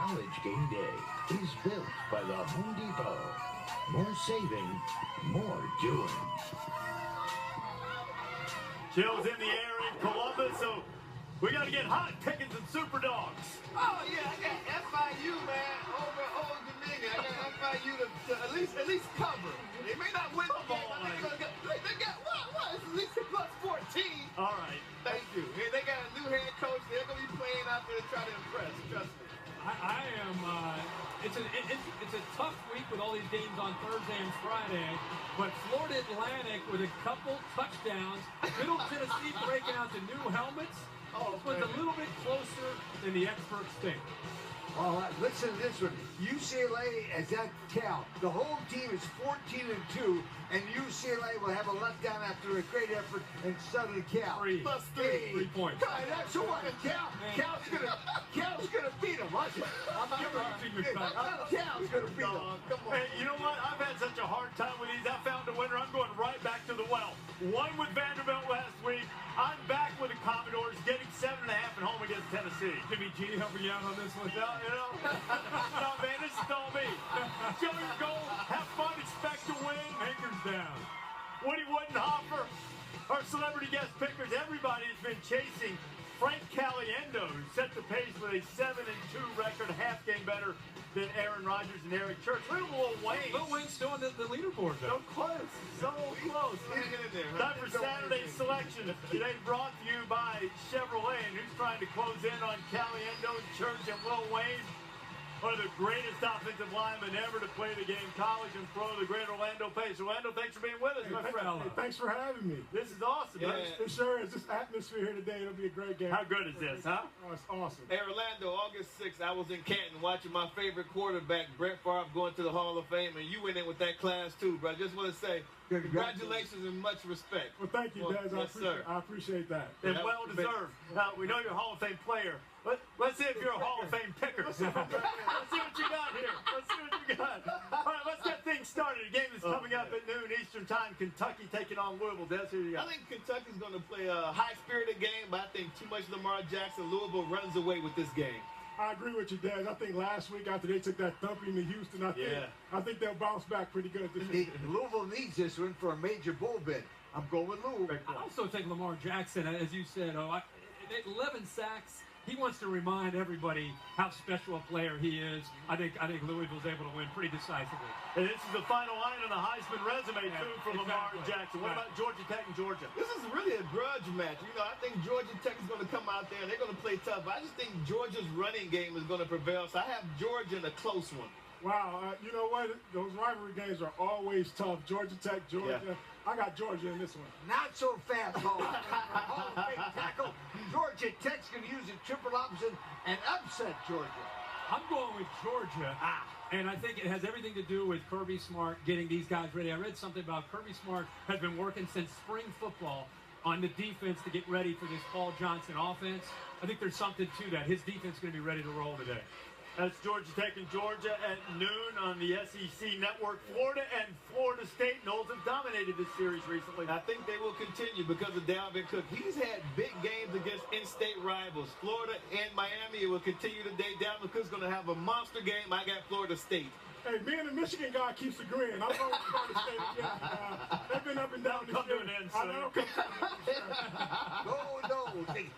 College Gameday is built by the Home Depot. More saving, more doing. Chills in the air in Columbus, so we got to get hot picking some super dogs. Oh yeah, I got FIU, man, over Old Dominion. I got FIU to at least cover. They may not win the game. I think they got what? It's at least plus 14. All right. Thank you. They got a new head coach. They're gonna be playing out there to try to impress. Trust me. I am. It's a tough week with all these games on Thursday and Friday, but Florida Atlantic with a couple touchdowns. Middle Tennessee breaking out the new helmets. Was a little bit closer than the experts think. Well, listen to this one. UCLA is at Cal. The whole team is 14-2, and UCLA will have a letdown after a great effort in Southern Cal. Plus 3 points. That's what Cal's gonna beat them. Watch it. Cal's gonna beat them. Come on. Hey, you know what? I've had such a hard time with these. I found a winner. I'm going right back to the well. Won with Vanderbilt last week. I'm back with the Commodores, getting 7.5 at home against Tennessee. Jimmy G helping you out on this one. No, man, this is all me. Show your goal, have fun, expect to win. Anchors down. Woody Woodenhofer, our celebrity guest pickers, everybody has been chasing Frank Caliendo, who set the pace with a 7-2 record, half game better than Aaron Rodgers and Eric Church. Look at Lil Wayne. Lil Wayne's still on the leaderboard, though. So close, so close. Hang in there. Time for Saturday's selection. Today brought to you by Chevrolet, and who's trying to close in on Caliendo, Church, and Lil Wayne. One of the greatest offensive linemen ever to play the game, college and pro, the great Orlando Pace. Orlando, thanks for being with us, my friend. Hey, thanks for having me. This is awesome. Yeah. It sure is. This atmosphere here today, it'll be a great game. How good is this, huh? Oh, it's awesome. Hey, Orlando, August 6th, I was in Canton watching my favorite quarterback, Brett Favre, going to the Hall of Fame, and you went in with that class, too, bro. I just want to say congratulations and much respect. Well, thank you, Des. Yes, sir. I appreciate that. And well deserved. We know you're a Hall of Fame player. Let's see if you're a Hall of Fame picker. Let's see what you got here. Let's see what you got. All right, let's get things started. The game is coming up at noon Eastern Time. Kentucky taking on Louisville. That's who you got. I think Kentucky's going to play a high-spirited game, but I think too much Lamar Jackson. Louisville runs away with this game. I agree with you, Des. I think last week after they took that thumping to Houston, I think they'll bounce back pretty good this week. Louisville needs this one for a major bull bid. I'm going with Louisville. I also think Lamar Jackson, as you said, 11 sacks. He wants to remind everybody how special a player he is. I think Louisville's able to win pretty decisively. And this is the final line on the Heisman resume, too, for Lamar Jackson. What about Georgia Tech and Georgia? This is really a grudge match. You know, I think Georgia Tech is going to come out there and they're going to play tough. I just think Georgia's running game is going to prevail. So I have Georgia in a close one. Wow, you know what? Those rivalry games are always tough. Georgia Tech, Georgia. Yeah. I got Georgia in this one. Not so fast, Paul. Big tackle. Georgia Tech's going to use a triple option and upset Georgia. I'm going with Georgia. And I think it has everything to do with Kirby Smart getting these guys ready. I read something about Kirby Smart has been working since spring football on the defense to get ready for this Paul Johnson offense. I think there's something to that. His defense is going to be ready to roll today. That's Georgia Tech and Georgia at noon on the SEC Network. Florida and Florida State. Knowles have dominated this series recently. I think they will continue because of Dalvin Cook. He's had big games against in-state rivals. Florida and Miami will continue today. Dalvin Cook's going to have a monster game. I got Florida State. Hey, me and the Michigan guy keeps agreeing. I'm going with Florida State again. They've been up and down this year. No.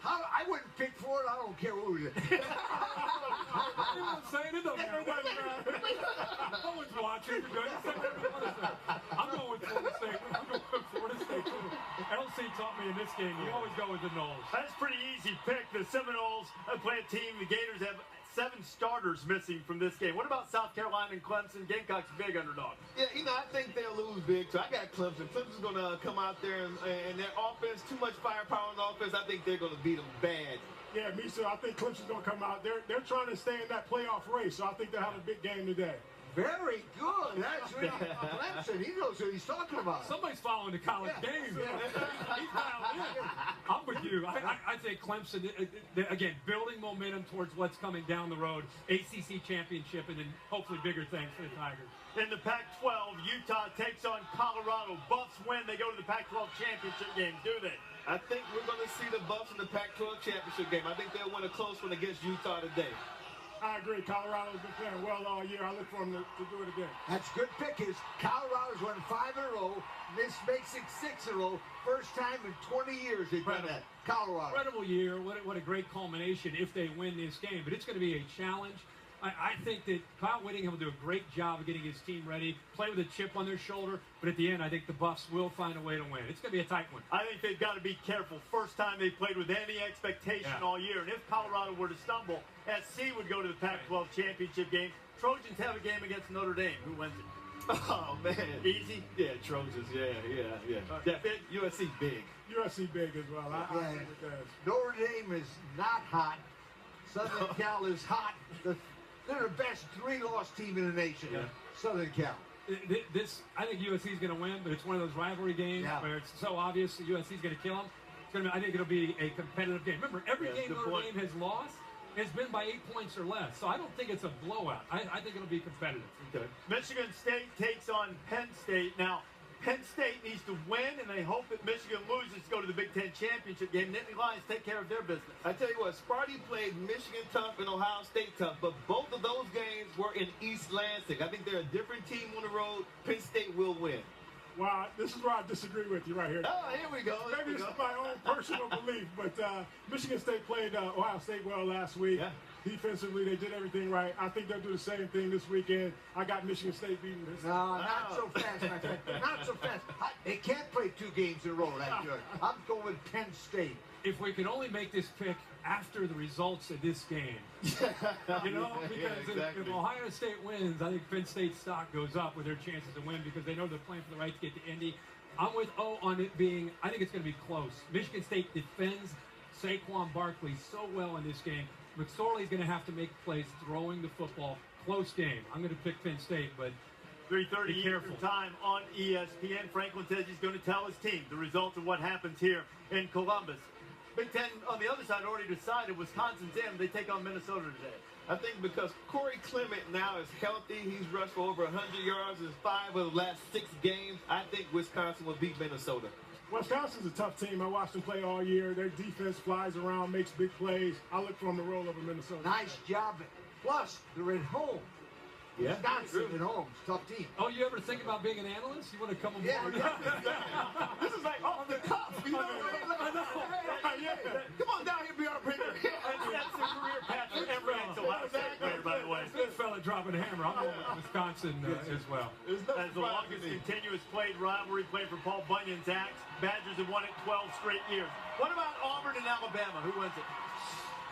I wouldn't pick Florida. I don't care who it is. Everyone's saying it doesn't matter. No one's watching. I'm going with Florida State. I'm going with Florida State, too. LC taught me in this game, you always go with the Knowles. That's a pretty easy pick. The Seminoles play a team. The Gators have 7 starters missing from this game. What about South Carolina and Clemson? Gamecocks big underdog. Yeah, you know, I think they'll lose big, so I got Clemson. Clemson's going to come out there and their offense, too much firepower on the offense, I think they're going to beat them bad. Yeah, me too. I think Clemson's going to come out. They're trying to stay in that playoff race, so I think they'll have a big game today. Very good. That's really Clemson. He knows what he's talking about. Somebody's following the college game. He's dialed in. I'm with you. I think Clemson, again, building momentum towards what's coming down the road, ACC championship, and then hopefully bigger things for the Tigers. In the Pac-12, Utah takes on Colorado. Buffs win. They go to the Pac-12 championship game, do they? I think we're going to see the Buffs in the Pac-12 championship game. I think they'll win a close one against Utah today. I agree. Colorado's been playing well all year. I look for them to do it again. That's good pick. Is Colorado's won 5 in a row. This makes it 6 in a row. First time in 20 years they've done that. Colorado. Incredible year. What a great culmination if they win this game. But it's going to be a challenge. I think that Kyle Whittingham will do a great job of getting his team ready, play with a chip on their shoulder, but at the end, I think the Buffs will find a way to win. It's going to be a tight one. I think they've got to be careful. First time they played with any expectation all year. And if Colorado were to stumble, SC would go to the Pac-12 championship game. Trojans have a game against Notre Dame. Who wins it? Oh, man. Easy? Yeah, Trojans. Yeah. That big, USC big. USC big as well. I think it does. Notre Dame is not hot. Southern Cal is hot. They're the best 3-loss team in the nation. Yeah. Southern Cal. I think USC is going to win, but it's one of those rivalry games where it's so obvious that USC is going to kill them. I think it'll be a competitive game. Remember, every game Notre Dame has lost has been by 8 points or less. So I don't think it's a blowout. I think it'll be competitive. Okay. Michigan State takes on Penn State. Now, Penn State needs to win, and they hope that Michigan loses to go to the Big Ten championship game. Nittany Lions take care of their business. I tell you what, Sparty played Michigan tough and Ohio State tough, but both of those games were in East Lansing. I think they're a different team on the road. Penn State will win. Wow, this is where I disagree with you right here. Oh, here we go. Maybe it's my own personal belief, but Michigan State played Ohio State well last week. Yeah. Defensively, they did everything right. I think they'll do the same thing this weekend. I got Michigan State beating this. No, not so fast, my friend. Not so fast. They can't play 2 games in a row that good. I'm going with Penn State. If we could only make this pick after the results of this game. You know, because if Ohio State wins, I think Penn State's stock goes up with their chances to win because they know they're playing for the right to get to Indy. I'm with O on it being, I think it's going to be close. Michigan State defends Saquon Barkley so well in this game. McSorley's going to have to make plays throwing the football. Close game. I'm going to pick Penn State, but 3:30 Eastern time on ESPN. Franklin says he's going to tell his team the results of what happens here in Columbus. Big Ten on the other side already decided Wisconsin's in. They take on Minnesota today. I think because Corey Clement now is healthy, he's rushed for over 100 yards in 5 of the last 6 games. I think Wisconsin will beat Minnesota. Wisconsin's a tough team. I watched them play all year. Their defense flies around, makes big plays. I look for them to roll over Minnesota. Nice job. Plus, they're at home. Yeah. Wisconsin at home. Tough team. oh, you ever think about being an analyst? You want to come aboard? Yeah. This is like off the cuff. You know what I mean? Come on down here, be our bigger. That's a career path for every Ohio State player, by the way. This fella dropping a hammer. I'm going with Wisconsin as well. As the longest continuous played rivalry played for Paul Bunyan's Axe, Badgers have won it 12 straight years. What about Auburn and Alabama? Who wins it?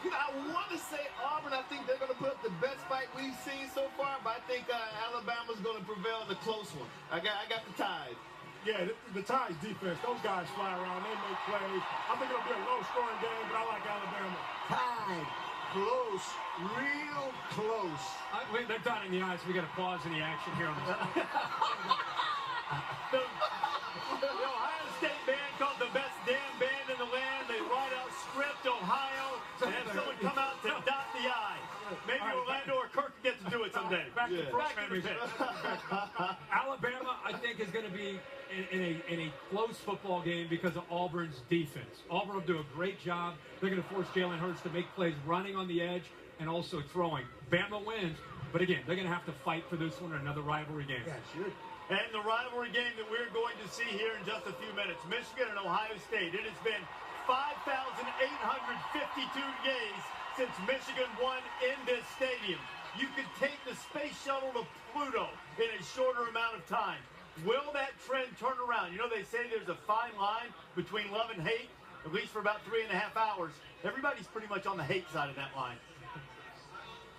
You know, I want to say Auburn. I think they're going to put up the best fight we've seen so far, but I think Alabama's going to prevail in the close one. I got the Tide. Yeah, the Tide's defense, those guys fly around, they make plays. I think it'll be a low-scoring game, but I like Alabama. Tide. Close. Real close. They're dotting the I's. We got to pause in the action here on this. The Ohio State band called the best damn band in the land. They write out script Ohio and have someone come out to dot the I. Maybe Orlando or Kirk get to do it someday. Back to Back to the pit. Alabama, I think, is going to be in a close football game because of Auburn's defense. Auburn will do a great job. They're going to force Jalen Hurts to make plays running on the edge and also throwing. Bama wins, but again, they're going to have to fight for this one in another rivalry game. Yeah, sure. And the rivalry game that we're going to see here in just a few minutes, Michigan and Ohio State. It has been 5,852 days since Michigan won in this stadium. You could take the space shuttle to Pluto in a shorter amount of time. Will that trend turn around? You know, they say there's a fine line between love and hate, at least for about 3.5 hours. Everybody's pretty much on the hate side of that line.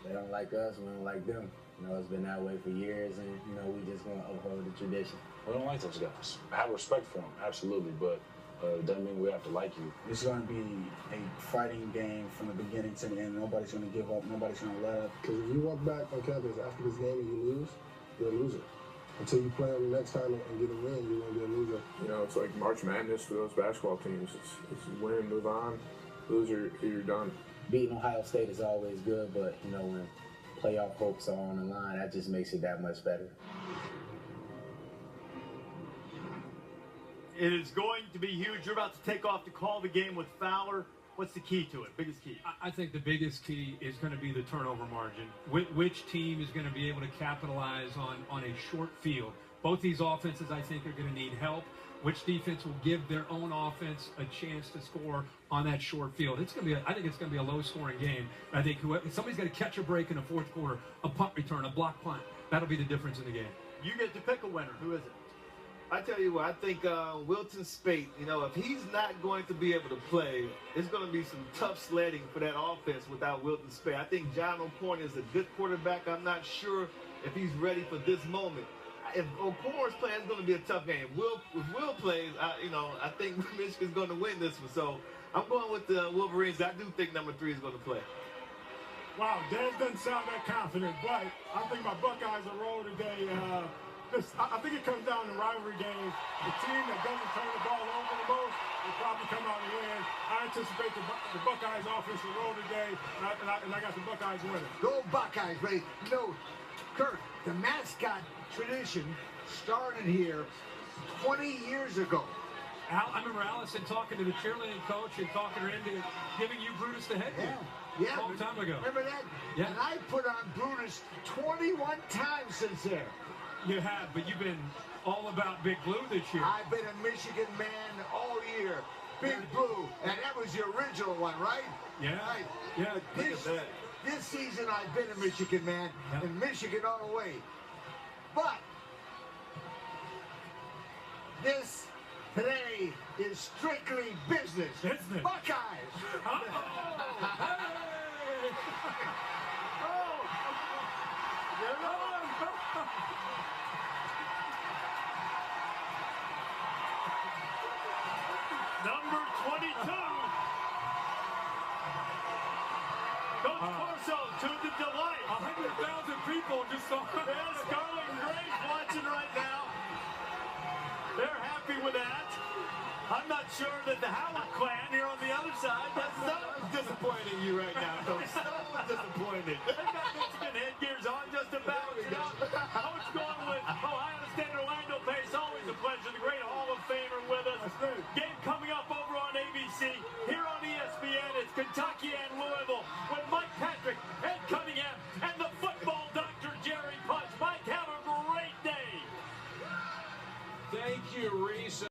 They don't like us, we don't like them. You know, it's been that way for years, and, you know, we just going to uphold the tradition. We don't like those guys. I have respect for them, absolutely, but it doesn't mean we have to like you. It's going to be a fighting game from the beginning to the end. Nobody's going to give up. Nobody's going to let up. Because if you walk back on campus after this game and you lose, you're a loser. Until you play them the next time and get a win, you're going to be a loser. You know, it's like March Madness for those basketball teams. It's win, move on, loser, you're done. Beating Ohio State is always good, but, you know, when playoff hopes are on the line, that just makes it that much better. It is going to be huge. You're about to take off to call the game with Fowler. What's the key to it? Biggest key? I think the biggest key is going to be the turnover margin. Which team is going to be able to capitalize on a short field? Both these offenses, I think, are going to need help. Which defense will give their own offense a chance to score on that short field? It's going to be. I think it's going to be a low-scoring game. I think somebody's got to catch a break in the fourth quarter, a punt return, a block punt. That'll be the difference in the game. You get to pick a winner. Who is it? I tell you what, I think Wilton Spate, if he's not going to be able to play, it's going to be some tough sledding for that offense without Wilton Spate. I think John O'Corn is a good quarterback. I'm not sure if he's ready for this moment. If O'Corn's playing, it's going to be a tough game. If Will plays, I think Michigan's going to win this one. So I'm going with the Wolverines. I do think number 3 is going to play. Wow, Dan doesn't sound that confident, but I think my Buckeyes will roll today. I think it comes down to rivalry games. The team that doesn't turn the ball over the most will probably come out and win. I anticipate the Buckeyes offense will roll today, and I got the Buckeyes winning. Go Buckeyes, baby. Kurt, the mascot tradition started here 20 years ago. I remember Allison talking to the cheerleading coach and talking her into giving you Brutus the headgear. Yeah. A long time ago. Remember that? Yeah. And I put on Brutus 21 times since then. You have, but you've been all about Big Blue this year. I've been a Michigan man all year. Big Blue. And that was the original one, right? Yeah. Right. Yeah. This season I've been a Michigan man, and Michigan all the way. But this today is strictly business. Buckeyes. Number 22. Coach Corso to the delight. 100,000 people just saw Yes, Scarlet Grace watching right now. They're happy with that. I'm not sure that the Howard clan here on the other side, that's so disappointing you right now, Coach. So disappointed. They got Michigan headgears on just about. Coach going with Ohio State Orlando Pace. Always a pleasure. The great Hall of Famer with us. Game coming up over on ABC. Here on ESPN, it's Kentucky and Louisville.